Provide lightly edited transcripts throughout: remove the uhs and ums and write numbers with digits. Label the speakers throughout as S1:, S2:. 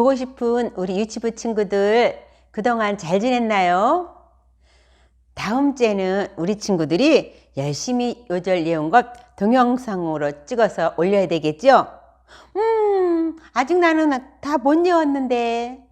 S1: 보고 싶은 우리 유치부 친구들 그동안 잘 지냈나요? 다음 주에는 우리 친구들이 열심히 요절 외운 것 동영상으로 찍어서 올려야 되겠죠? 아직 나는 다 못 외웠는데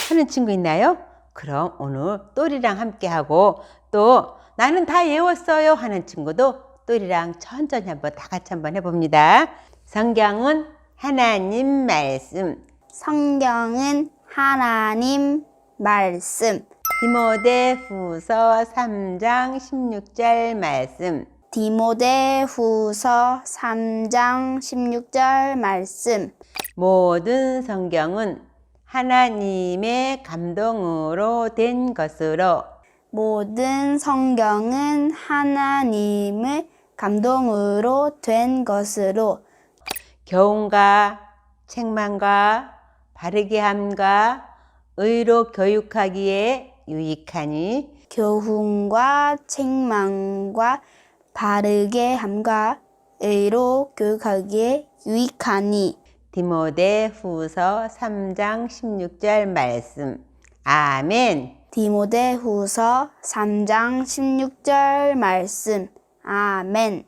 S1: 하는 친구 있나요? 그럼 오늘 또리랑 함께 하고 또 나는 다 외웠어요 하는 친구도 또리랑 천천히 한번 다 같이 한번 해봅니다. 성경은 하나님 말씀.
S2: 성경은 하나님 말씀.
S1: 디모데후서 3장 16절 말씀.
S2: 디모데후서 3장 16절 말씀.
S1: 모든 성경은 하나님의 감동으로 된 것으로
S2: 모든 성경은 하나님의 감동으로 된 것으로
S1: 교훈과 책망과 바르게 함과 의로 교육하기에 유익하니
S2: 교훈과 책망과 바르게 함과 의로 교육하기에 유익하니.
S1: 디모데후서 3장 16절 말씀. 아멘.
S2: 디모데후서 3장 16절 말씀. 아멘.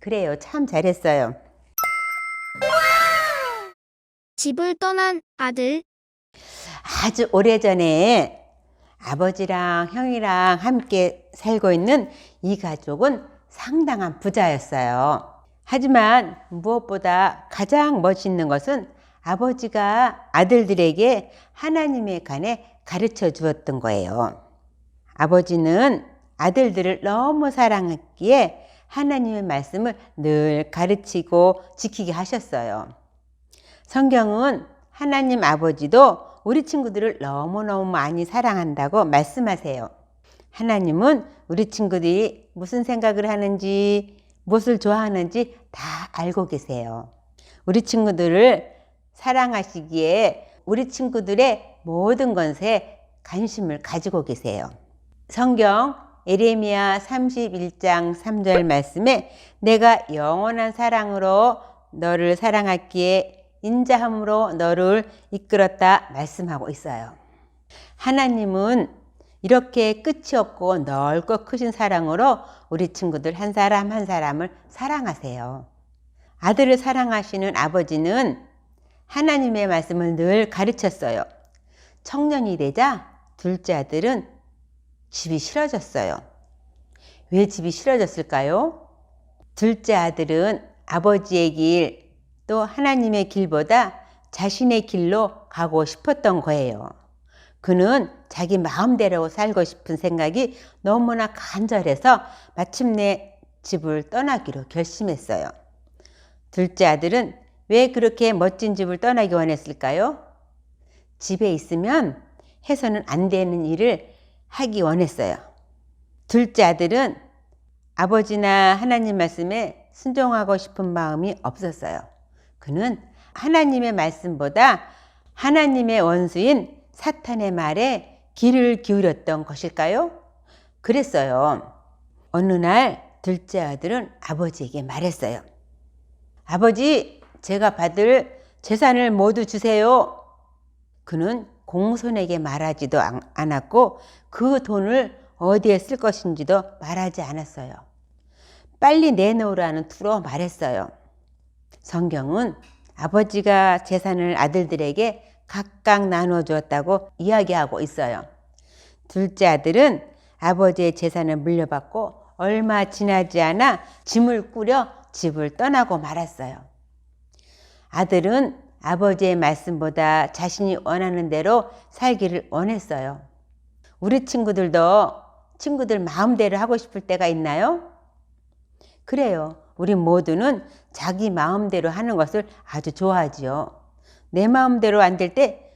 S1: 그래요. 참 잘했어요.
S3: 집을 떠난 아들.
S1: 아주 오래전에 아버지랑 형이랑 함께 살고 있는 이 가족은 상당한 부자였어요. 하지만 무엇보다 가장 멋있는 것은 아버지가 아들들에게 하나님에 관해 가르쳐 주었던 거예요. 아버지는 아들들을 너무 사랑했기에 하나님의 말씀을 늘 가르치고 지키게 하셨어요. 성경은 하나님 아버지도 우리 친구들을 너무너무 많이 사랑한다고 말씀하세요. 하나님은 우리 친구들이 무슨 생각을 하는지, 무엇을 좋아하는지 다 알고 계세요. 우리 친구들을 사랑하시기에 우리 친구들의 모든 것에 관심을 가지고 계세요. 성경 예레미야 31장 3절 말씀에 내가 영원한 사랑으로 너를 사랑했기에 인자함으로 너를 이끌었다 말씀하고 있어요. 하나님은 이렇게 끝이 없고 넓고 크신 사랑으로 우리 친구들 한 사람 한 사람을 사랑하세요. 아들을 사랑하시는 아버지는 하나님의 말씀을 늘 가르쳤어요. 청년이 되자 둘째 아들은 집이 싫어졌어요. 왜 집이 싫어졌을까요? 둘째 아들은 아버지의 길, 또 하나님의 길보다 자신의 길로 가고 싶었던 거예요. 그는 자기 마음대로 살고 싶은 생각이 너무나 간절해서 마침내 집을 떠나기로 결심했어요. 둘째 아들은 왜 그렇게 멋진 집을 떠나기 원했을까요? 집에 있으면 해서는 안 되는 일을 하기 원했어요. 둘째 아들은 아버지나 하나님 말씀에 순종하고 싶은 마음이 없었어요. 그는 하나님의 말씀보다 하나님의 원수인 사탄의 말에 귀를 기울였던 것일까요? 그랬어요. 어느 날 둘째 아들은 아버지에게 말했어요. 아버지, 제가 받을 재산을 모두 주세요. 그는 공손에게 말하지도 않았고 그 돈을 어디에 쓸 것인지도 말하지 않았어요. 빨리 내놓으라는 투로 말했어요. 성경은 아버지가 재산을 아들들에게 각각 나눠주었다고 이야기하고 있어요. 둘째 아들은 아버지의 재산을 물려받고 얼마 지나지 않아 짐을 꾸려 집을 떠나고 말았어요. 아들은 아버지의 말씀보다 자신이 원하는 대로 살기를 원했어요. 우리 친구들도 친구들 마음대로 하고 싶을 때가 있나요? 그래요. 우리 모두는 자기 마음대로 하는 것을 아주 좋아하지요. 내 마음대로 안 될 때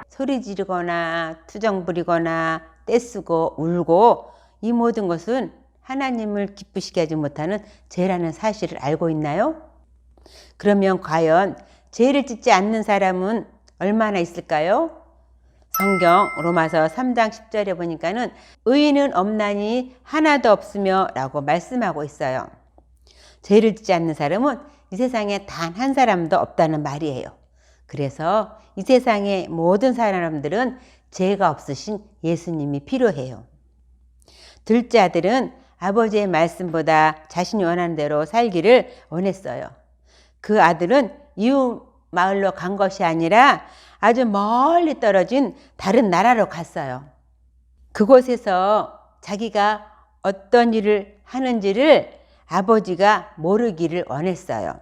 S1: 소리 지르거나 투정 부리거나 떼쓰고 울고 이 모든 것은 하나님을 기쁘시게 하지 못하는 죄라는 사실을 알고 있나요? 그러면 과연 죄를 짓지 않는 사람은 얼마나 있을까요? 성경 로마서 3장 10절에 보니까는 의인은 없나니 하나도 없으며 라고 말씀하고 있어요. 죄를 짓지 않는 사람은 이 세상에 단 한 사람도 없다는 말이에요. 그래서 이 세상의 모든 사람들은 죄가 없으신 예수님이 필요해요. 둘째 아들은 아버지의 말씀보다 자신이 원하는 대로 살기를 원했어요. 그 아들은 이웃 마을로 간 것이 아니라 아주 멀리 떨어진 다른 나라로 갔어요. 그곳에서 자기가 어떤 일을 하는지를 아버지가 모르기를 원했어요.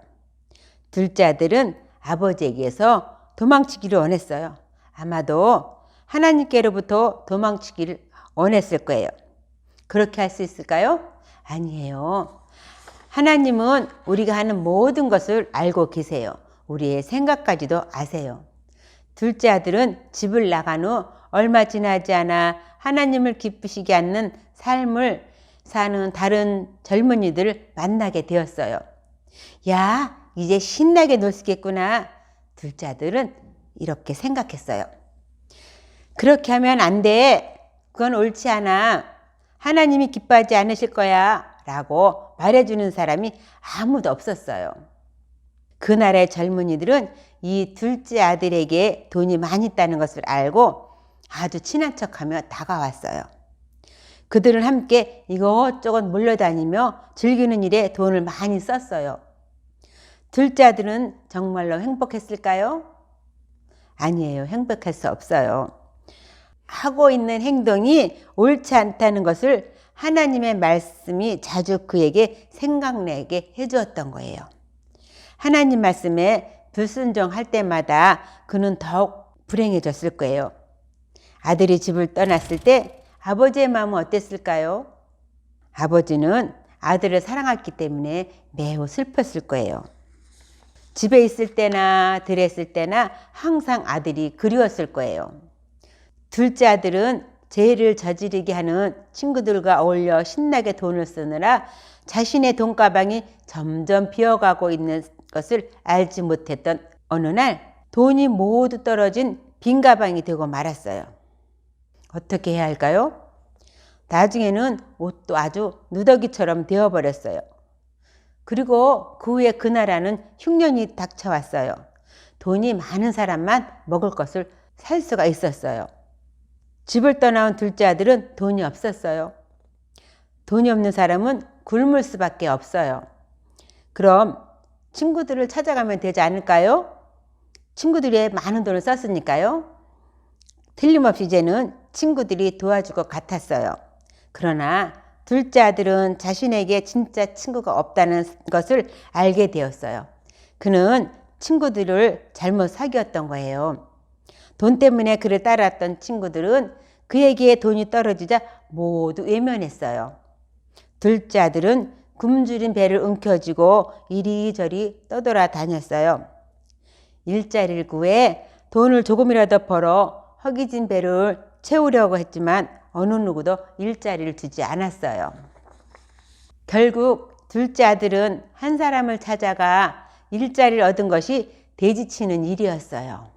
S1: 둘째 아들은 아버지에게서 도망치기를 원했어요. 아마도 하나님께로부터 도망치기를 원했을 거예요. 그렇게 할 수 있을까요? 아니에요. 하나님은 우리가 하는 모든 것을 알고 계세요. 우리의 생각까지도 아세요. 둘째 아들은 집을 나간 후 얼마 지나지 않아 하나님을 기쁘시게 하는 삶을 사는 다른 젊은이들을 만나게 되었어요. 야, 이제 신나게 놀 수 있겠구나. 둘째 아들은 이렇게 생각했어요. 그렇게 하면 안 돼. 그건 옳지 않아. 하나님이 기뻐하지 않으실 거야. 라고 말해주는 사람이 아무도 없었어요. 그날의 젊은이들은 이 둘째 아들에게 돈이 많이 있다는 것을 알고 아주 친한 척하며 다가왔어요. 그들은 함께 이것저것 몰려다니며 즐기는 일에 돈을 많이 썼어요. 둘째 아들은 정말로 행복했을까요? 아니에요. 행복할 수 없어요. 하고 있는 행동이 옳지 않다는 것을 하나님의 말씀이 자주 그에게 생각나게 해주었던 거예요. 하나님 말씀에 불순종할 때마다 그는 더욱 불행해졌을 거예요. 아들이 집을 떠났을 때 아버지의 마음은 어땠을까요? 아버지는 아들을 사랑했기 때문에 매우 슬펐을 거예요. 집에 있을 때나 들었을 때나 항상 아들이 그리웠을 거예요. 둘째 아들은 죄를 저지르게 하는 친구들과 어울려 신나게 돈을 쓰느라 자신의 돈가방이 점점 비어가고 있는 것을 알지 못했던 어느 날 돈이 모두 떨어진 빈 가방이 되고 말았어요. 어떻게 해야 할까요? 나중에는 옷도 아주 누더기처럼 되어버렸어요. 그리고 그 후에 그 나라는 흉년이 닥쳐왔어요. 돈이 많은 사람만 먹을 것을 살 수가 있었어요. 집을 떠나온 둘째 아들은 돈이 없었어요. 돈이 없는 사람은 굶을 수밖에 없어요. 그럼 친구들을 찾아가면 되지 않을까요? 친구들이 많은 돈을 썼으니까요. 틀림없이 이제는 친구들이 도와줄 것 같았어요. 그러나 둘째 아들은 자신에게 진짜 친구가 없다는 것을 알게 되었어요. 그는 친구들을 잘못 사귀었던 거예요. 돈 때문에 그를 따랐던 친구들은 그에게 돈이 떨어지자 모두 외면했어요. 둘째 아들은 굶주린 배를 움켜쥐고 이리저리 떠돌아다녔어요. 일자리를 구해 돈을 조금이라도 벌어 허기진 배를 채우려고 했지만 어느 누구도 일자리를 주지 않았어요. 결국 둘째 아들은 한 사람을 찾아가 일자리를 얻은 것이 돼지치는 일이었어요.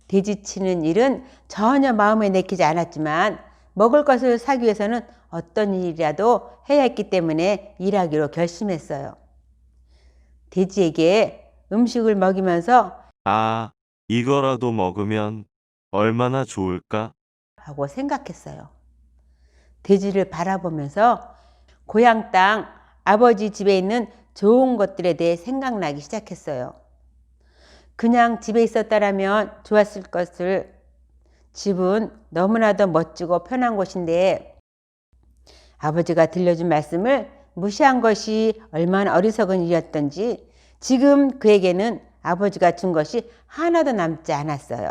S1: 돼지치는 일은 전혀 마음에 내키지 않았지만 먹을 것을 사기 위해서는 어떤 일이라도 해야 했기 때문에 일하기로 결심했어요. 돼지에게 음식을 먹이면서
S4: 이거라도 먹으면 얼마나 좋을까?
S1: 하고 생각했어요. 돼지를 바라보면서 고향 땅 아버지 집에 있는 좋은 것들에 대해 생각나기 시작했어요. 그냥 집에 있었다라면 좋았을 것을. 집은 너무나도 멋지고 편한 곳인데 아버지가 들려준 말씀을 무시한 것이 얼마나 어리석은 일이었던지 지금 그에게는 아버지가 준 것이 하나도 남지 않았어요.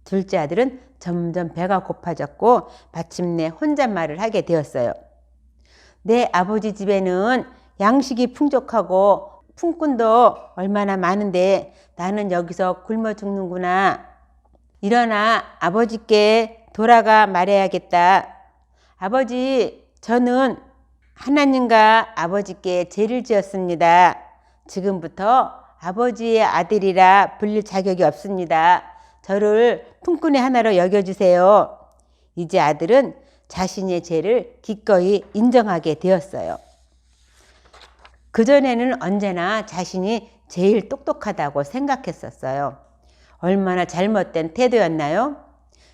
S1: 둘째 아들은 점점 배가 고파졌고 마침내 혼잣말을 하게 되었어요. 내 아버지 집에는 양식이 풍족하고 품꾼도 얼마나 많은데 나는 여기서 굶어 죽는구나. 일어나 아버지께 돌아가 말해야겠다. 아버지, 저는 하나님과 아버지께 죄를 지었습니다. 지금부터 아버지의 아들이라 불릴 자격이 없습니다. 저를 품꾼의 하나로 여겨주세요. 이제 아들은 자신의 죄를 기꺼이 인정하게 되었어요. 그전에는 언제나 자신이 제일 똑똑하다고 생각했었어요. 얼마나 잘못된 태도였나요?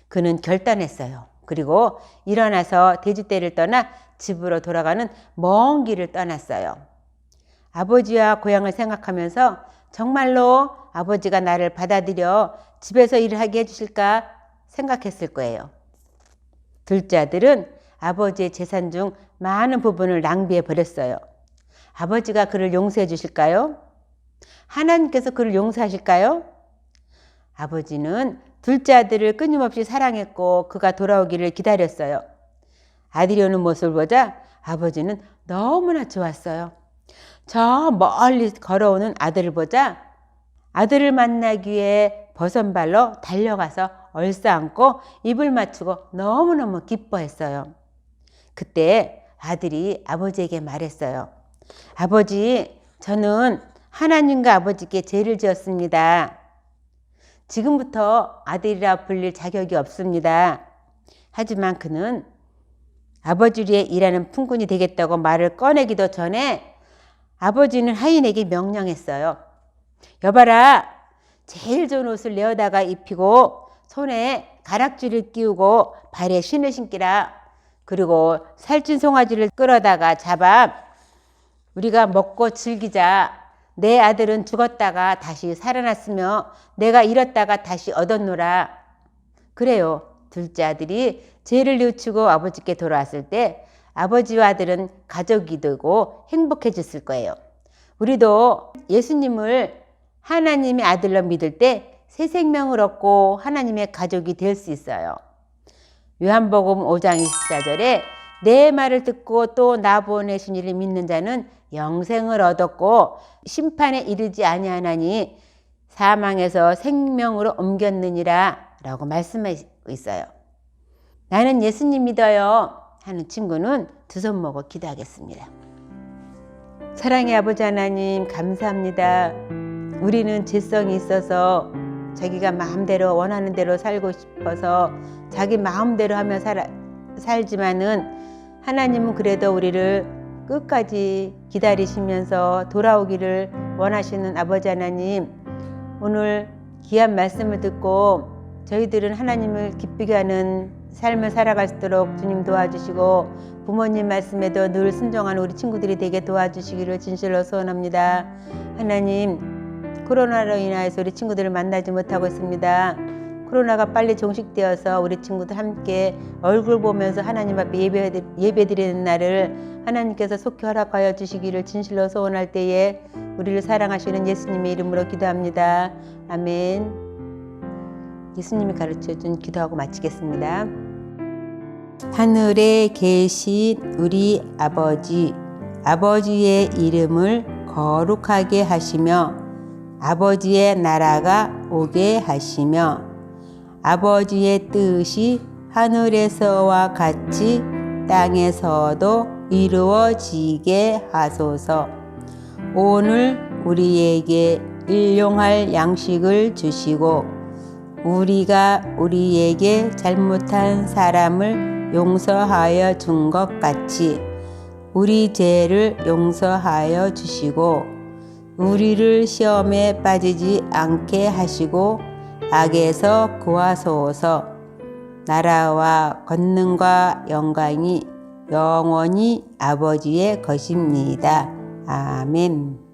S1: 그는 결단했어요. 그리고 일어나서 돼지떼를 떠나 집으로 돌아가는 먼 길을 떠났어요. 아버지와 고향을 생각하면서 정말로 아버지가 나를 받아들여 집에서 일을 하게 해주실까 생각했을 거예요. 둘째 아들은 아버지의 재산 중 많은 부분을 낭비해 버렸어요. 아버지가 그를 용서해 주실까요? 하나님께서 그를 용서하실까요? 아버지는 둘째 아들을 끊임없이 사랑했고 그가 돌아오기를 기다렸어요. 아들이 오는 모습을 보자 아버지는 너무나 좋았어요. 저 멀리 걸어오는 아들을 보자 아들을 만나기 위해 버선발로 달려가서 얼싸안고 입을 맞추고 너무너무 기뻐했어요. 그때 아들이 아버지에게 말했어요. 아버지, 저는 하나님과 아버지께 죄를 지었습니다. 지금부터 아들이라 불릴 자격이 없습니다. 하지만 그는 아버지를 위해 일하는 품꾼이 되겠다고 말을 꺼내기도 전에 아버지는 하인에게 명령했어요. 여봐라, 제일 좋은 옷을 내어다가 입히고 손에 가락줄을 끼우고 발에 신을 신기라. 그리고 살찐 송아지를 끌어다가 잡아 우리가 먹고 즐기자. 내 아들은 죽었다가 다시 살아났으며 내가 잃었다가 다시 얻었노라. 그래요. 둘째 아들이 죄를 뉘우치고 아버지께 돌아왔을 때 아버지와 아들은 가족이 되고 행복해졌을 거예요. 우리도 예수님을 하나님의 아들로 믿을 때 새 생명을 얻고 하나님의 가족이 될 수 있어요. 요한복음 5장 24절에 내 말을 듣고 또 나 보내신 이를 믿는 자는 영생을 얻었고 심판에 이르지 아니하나니 사망에서 생명으로 옮겼느니라 라고 말씀하고 있어요. 나는 예수님 믿어요 하는 친구는 두 손 모고 기도하겠습니다. 사랑의 아버지 하나님 감사합니다. 우리는 죄성이 있어서 자기가 마음대로 원하는 대로 살고 싶어서 자기 마음대로 하며 살지만은 하나님은 그래도 우리를 끝까지 기다리시면서 돌아오기를 원하시는 아버지 하나님, 오늘 귀한 말씀을 듣고 저희들은 하나님을 기쁘게 하는 삶을 살아갈 수 있도록 주님 도와주시고 부모님 말씀에도 늘 순종하는 우리 친구들이 되게 도와주시기를 진실로 소원합니다. 하나님, 코로나로 인하여서 우리 친구들을 만나지 못하고 있습니다. 코로나가 빨리 종식되어서 우리 친구들 함께 얼굴 보면서 하나님 앞에 예배드리는 날을 하나님께서 속히 허락하여 주시기를 진실로 소원할 때에 우리를 사랑하시는 예수님의 이름으로 기도합니다. 아멘. 예수님이 가르쳐준 기도하고 마치겠습니다. 하늘에 계신 우리 아버지, 아버지의 이름을 거룩하게 하시며 아버지의 나라가 오게 하시며 아버지의 뜻이 하늘에서와 같이 땅에서도 이루어지게 하소서. 오늘 우리에게 일용할 양식을 주시고 우리가 우리에게 잘못한 사람을 용서하여 준 것 같이 우리 죄를 용서하여 주시고 우리를 시험에 빠지지 않게 하시고 악에서 구하소서. 나라와 권능과 영광이 영원히 아버지의 것입니다. 아멘.